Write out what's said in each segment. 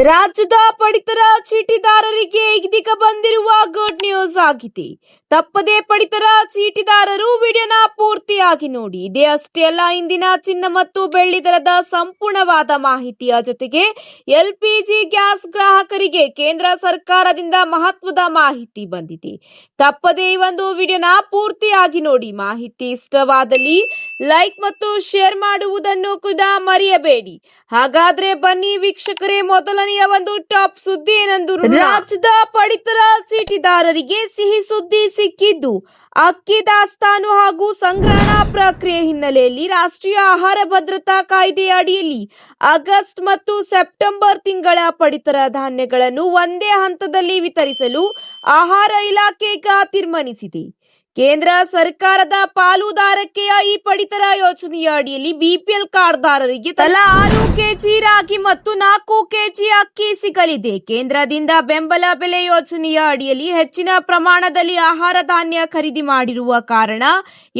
ರಾಜ್ಯದ ಪಡಿತರ ಚೀಟಿದಾರರಿಗೆ ಇದೀಗ ಬಂದಿರುವ ಗುಡ್ ನ್ಯೂಸ್ ಆಗಿದೆ. ತಪ್ಪದೇ ಪಡಿತರ ಚೀಟಿದಾರರು ವಿಡಿಯೋನ ಪೂರ್ತಿಯಾಗಿ ನೋಡಿ. ಇದೇ ಅಷ್ಟೇ ಅಲ್ಲ, ಇಂದಿನ ಚಿನ್ನ ಮತ್ತು ಬೆಳ್ಳಿ ದರದ ಸಂಪೂರ್ಣವಾದ ಮಾಹಿತಿಯ ಜೊತೆಗೆ ಎಲ್ಪಿಜಿ ಗ್ಯಾಸ್ ಗ್ರಾಹಕರಿಗೆ ಕೇಂದ್ರ ಸರ್ಕಾರದಿಂದ ಮಹತ್ವದ ಮಾಹಿತಿ ಬಂದಿದೆ. ತಪ್ಪದೇ ಈ ಒಂದು ವಿಡಿಯೋನ ಪೂರ್ತಿಯಾಗಿ ನೋಡಿ. ಮಾಹಿತಿ ಇಷ್ಟವಾದಲ್ಲಿ ಲೈಕ್ ಮತ್ತು ಶೇರ್ ಮಾಡುವುದನ್ನು ಕೂಡ ಮರೆಯಬೇಡಿ. ಹಾಗಾದ್ರೆ ಬನ್ನಿ ವೀಕ್ಷಕರೇ, ಮೊದಲನೆಯ ಒಂದು ಟಾಪ್ ಸುದ್ದಿ ಏನೆಂದು ರಾಜ್ಯದ ಪಡಿತರ ಚೀಟಿದಾರರಿಗೆ ಸಿಹಿ ಸುದ್ದಿ ಸಿಕ್ಕಿದ್ದು, ಅಕ್ಕಿ ದಾಸ್ತಾನು ಹಾಗೂ ಸಂಗ್ರಹಣಾ ಪ್ರಕ್ರಿಯೆ ಹಿನ್ನೆಲೆಯಲ್ಲಿ ರಾಷ್ಟ್ರೀಯ ಆಹಾರ ಭದ್ರತಾ ಕಾಯ್ದೆಯ ಅಡಿಯಲ್ಲಿ ಆಗಸ್ಟ್ ಮತ್ತು ಸೆಪ್ಟೆಂಬರ್ ತಿಂಗಳ ಪಡಿತರ ಧಾನ್ಯಗಳನ್ನು ಒಂದೇ ಹಂತದಲ್ಲಿ ವಿತರಿಸಲು ಆಹಾರ ಇಲಾಖೆ ಈಗ ತೀರ್ಮಾನಿಸಿದೆ. ಕೇಂದ್ರ ಸರ್ಕಾರದ ಪಾಲುದಾರಿಕೆಯ ಈ ಪಡಿತರ ಯೋಜನೆಯ ಅಡಿಯಲ್ಲಿ ಬಿಪಿಎಲ್ ಕಾರ್ಡ್ದಾರರಿಗೆ ತಲಾ 6 ಕೆಜಿ ರಾಗಿ ಮತ್ತು 4 ಕೆಜಿ ಅಕ್ಕಿ ಸಿಗಲಿದೆ. ಕೇಂದ್ರದಿಂದ ಬೆಂಬಲ ಬೆಲೆ ಯೋಜನೆಯ ಅಡಿಯಲ್ಲಿ ಹೆಚ್ಚಿನ ಪ್ರಮಾಣದಲ್ಲಿ ಆಹಾರ ಧಾನ್ಯ ಖರೀದಿ ಮಾಡಿರುವ ಕಾರಣ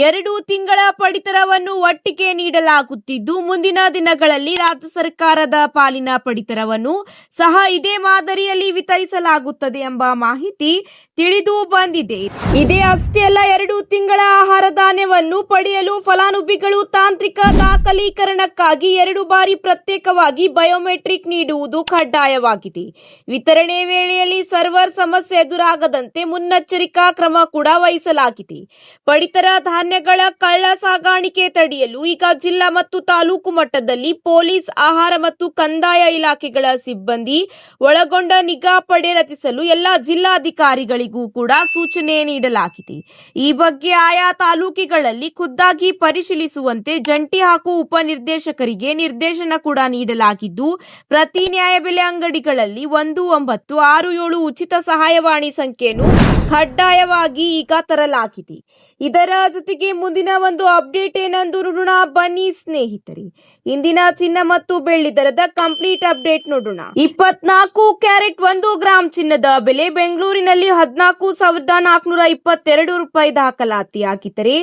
2 ತಿಂಗಳ ಪಡಿತರವನ್ನು ಒಟ್ಟಿಗೆ ನೀಡಲಾಗುತ್ತಿದ್ದು, ಮುಂದಿನ ದಿನಗಳಲ್ಲಿ ರಾಜ್ಯ ಸರ್ಕಾರದ ಪಾಲಿನ ಪಡಿತರವನ್ನು ಸಹ ಇದೇ ಮಾದರಿಯಲ್ಲಿ ವಿತರಿಸಲಾಗುತ್ತದೆ ಎಂಬ ಮಾಹಿತಿ ತಿಳಿದು ಬಂದಿದೆ. ಇದೇ ಅಷ್ಟೇ ಅಲ್ಲ, 2 ತಿಂಗಳ ಆಹಾರ ಧಾನ್ಯವನ್ನು ಪಡೆಯಲು ಫಲಾನುಭವಿಗಳು ತಾಂತ್ರಿಕ ದಾಖಲೀಕರಣಕ್ಕಾಗಿ 2 ಬಾರಿ ಪ್ರತ್ಯೇಕವಾಗಿ ಬಯೋಮೆಟ್ರಿಕ್ ನೀಡುವುದು ಕಡ್ಡಾಯವಾಗಿದೆ. ವಿತರಣೆ ವೇಳೆಯಲ್ಲಿ ಸರ್ವರ್ ಸಮಸ್ಯೆ ಎದುರಾಗದಂತೆ ಮುನ್ನೆಚ್ಚರಿಕಾ ಕ್ರಮ ಕೂಡ ವಹಿಸಲಾಗಿದೆ. ಪಡಿತರ ಧಾನ್ಯಗಳ ಕಳ್ಳ ಸಾಗಾಣಿಕೆ ತಡೆಯಲು ಈಗ ಜಿಲ್ಲಾ ಮತ್ತು ತಾಲೂಕು ಮಟ್ಟದಲ್ಲಿ ಪೊಲೀಸ್, ಆಹಾರ ಮತ್ತು ಕಂದಾಯ ಇಲಾಖೆಗಳ ಸಿಬ್ಬಂದಿ ಒಳಗೊಂಡ ನಿಗಾ ಪಡೆ ರಚಿಸಲು ಎಲ್ಲ ಜಿಲ್ಲಾಧಿಕಾರಿಗಳಿಗೂ ಕೂಡ ಸೂಚನೆ ನೀಡಲಾಗಿದೆ. ಈ ಬಗ್ಗೆ ಆಯಾ ತಾಲೂಕುಗಳಲ್ಲಿ ಖುದ್ದಾಗಿ ಪರಿಶೀಲಿಸುವಂತೆ ಜಂಟಿ ಹಾಗೂ ಉಪನಿರ್ದೇಶಕರಿಗೆ ನಿರ್ದೇಶನ ಕೂಡ ನೀಡಲಾಗಿದ್ದು, ಪ್ರತಿ ನ್ಯಾಯಬೆಲೆ ಅಂಗಡಿಗಳಲ್ಲಿ 1967 ಉಚಿತ ಸಹಾಯವಾಣಿ ಸಂಖ್ಯೆಯನ್ನು ಕಡ್ಡಾಯವಾಗಿ ಈಗ ತರಲಾಗಿದೆ. ಇದರ ಜೊತೆಗೆ ಮುಂದಿನ ಒಂದು ಅಪ್ಡೇಟ್ ಏನೆಂದು ನೋಡೋಣ ಬನ್ನಿ ಸ್ನೇಹಿತರೆ. ಇಂದಿನ ಚಿನ್ನ ಮತ್ತು ಬೆಳ್ಳಿ ದರದ ಕಂಪ್ಲೀಟ್ ಅಪ್ಡೇಟ್ ನೋಡೋಣ. 24 ಕ್ಯಾರೆಟ್ 1 ಗ್ರಾಂ ಚಿನ್ನದ ಬೆಲೆ ಬೆಂಗಳೂರಿನಲ್ಲಿ 14,422 ರೂಪಾಯಿ ದಾಖಲಾತಿಯಾಗಿದ್ದರೆ,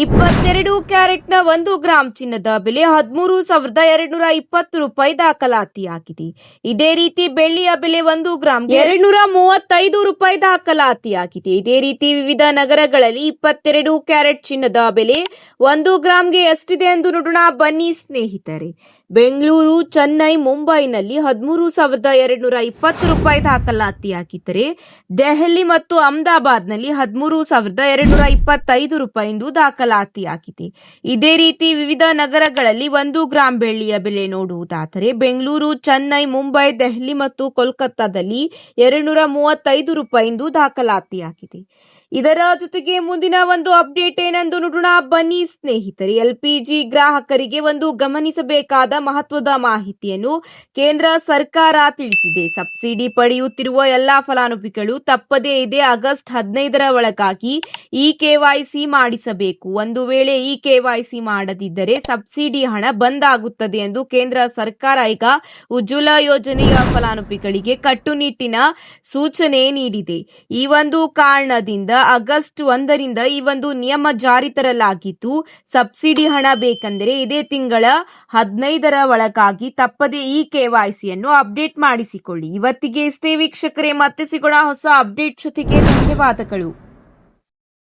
22 ಕ್ಯಾರೆಟ್ನ 1 ಗ್ರಾಂ ಚಿನ್ನದ ಬೆಲೆ 13,220 ರೂಪಾಯಿ ದಾಖಲಾತಿಯಾಗಿದೆ. ಇದೇ ರೀತಿ ಬೆಳ್ಳಿಯ ಬೆಲೆ 1 ಗ್ರಾಂ 235 ರೂಪಾಯಿ ದಾಖಲಾತಿಯಾಗಿದೆ. ಇದೇ ರೀತಿ ವಿವಿಧ ನಗರಗಳಲ್ಲಿ 22 ಕ್ಯಾರೆಟ್ ಚಿನ್ನದ ಬೆಲೆ 1 ಗ್ರಾಂಗೆ ಎಷ್ಟಿದೆ ಎಂದು ನೋಡೋಣ ಬನ್ನಿ ಸ್ನೇಹಿತರೆ. ಬೆಂಗಳೂರು, ಚೆನ್ನೈ, ಮುಂಬೈನಲ್ಲಿ 13,220 ರೂಪಾಯಿ ದಾಖಲಾತಿಯಾಗಿದ್ದರೆ, ದೆಹಲಿ ಮತ್ತು ಅಹಮದಾಬಾದ್ನಲ್ಲಿ 13,225 ರೂಪಾಯಿ ಎಂದು ದಾಖಲಾತಿಯಾಗಿದೆ. ಇದೇ ರೀತಿ ವಿವಿಧ ನಗರಗಳಲ್ಲಿ 1 ಗ್ರಾಂ ಬೆಳ್ಳಿಯ ಬೆಲೆ ನೋಡುವುದಾದರೆ, ಬೆಂಗಳೂರು, ಚೆನ್ನೈ, ಮುಂಬೈ, ದೆಹಲಿ ಮತ್ತು ಕೋಲ್ಕತ್ತಾದಲ್ಲಿ 235 ರೂಪಾಯಿ ಎಂದು ದಾಖಲಾತಿಯಾಗಿದೆ. ಇದರ ಜೊತೆಗೆ ಮುಂದಿನ ಒಂದು ಅಪ್ಡೇಟ್ ಏನೆಂದು ನೋಡೋಣ ಬನ್ನಿ ಸ್ನೇಹಿತರೆ. ಎಲ್ಪಿಜಿ ಗ್ರಾಹಕರಿಗೆ ಒಂದು ಗಮನಿಸಬೇಕಾದ ಮಹತ್ವದ ಮಾಹಿತಿಯನ್ನು ಕೇಂದ್ರ ಸರ್ಕಾರ ತಿಳಿಸಿದೆ. ಸಬ್ಸಿಡಿ ಪಡೆಯುತ್ತಿರುವ ಎಲ್ಲಾ ಫಲಾನುಭವಿಗಳು ತಪ್ಪದೇ ಇದೇ ಆಗಸ್ಟ್ 15ರ ಒಳಗಾಗಿ ಈ ಕೆವೈಸಿ ಮಾಡಿಸಬೇಕು. ಒಂದು ವೇಳೆ ಈ ಕೆವೈಸಿ ಮಾಡದಿದ್ದರೆ ಸಬ್ಸಿಡಿ ಹಣ ಬಂದ್ ಆಗುತ್ತದೆ ಎಂದು ಕೇಂದ್ರ ಸರ್ಕಾರ ಈಗ ಉಜ್ವಲ ಯೋಜನೆಯ ಫಲಾನುಭವಿಗಳಿಗೆ ಕಟ್ಟುನಿಟ್ಟಿನ ಸೂಚನೆ ನೀಡಿದೆ. ಈ ಒಂದು ಕಾರಣದಿಂದ ಆಗಸ್ಟ್ 1ರಿಂದ ಈ ಒಂದು ನಿಯಮ ಜಾರಿ ತರಲಾಗಿದ್ದು, ಸಬ್ಸಿಡಿ ಹಣ ಬೇಕೆಂದರೆ ಇದೇ ತಿಂಗಳ 15ರ ಒಳಗಾಗಿ ತಪ್ಪದೆ ಈ ಕೆವೈಸಿಯನ್ನು ಅಪ್ಡೇಟ್ ಮಾಡಿಸಿಕೊಳ್ಳಿ. ಇವತ್ತಿಗೆ ಇಷ್ಟೇ ವೀಕ್ಷಕರೇ, ಮತ್ತೆ ಸಿಗೋಣ ಹೊಸ ಅಪ್ಡೇಟ್ ಜೊತೆಗೆ. ಧನ್ಯವಾದಗಳು.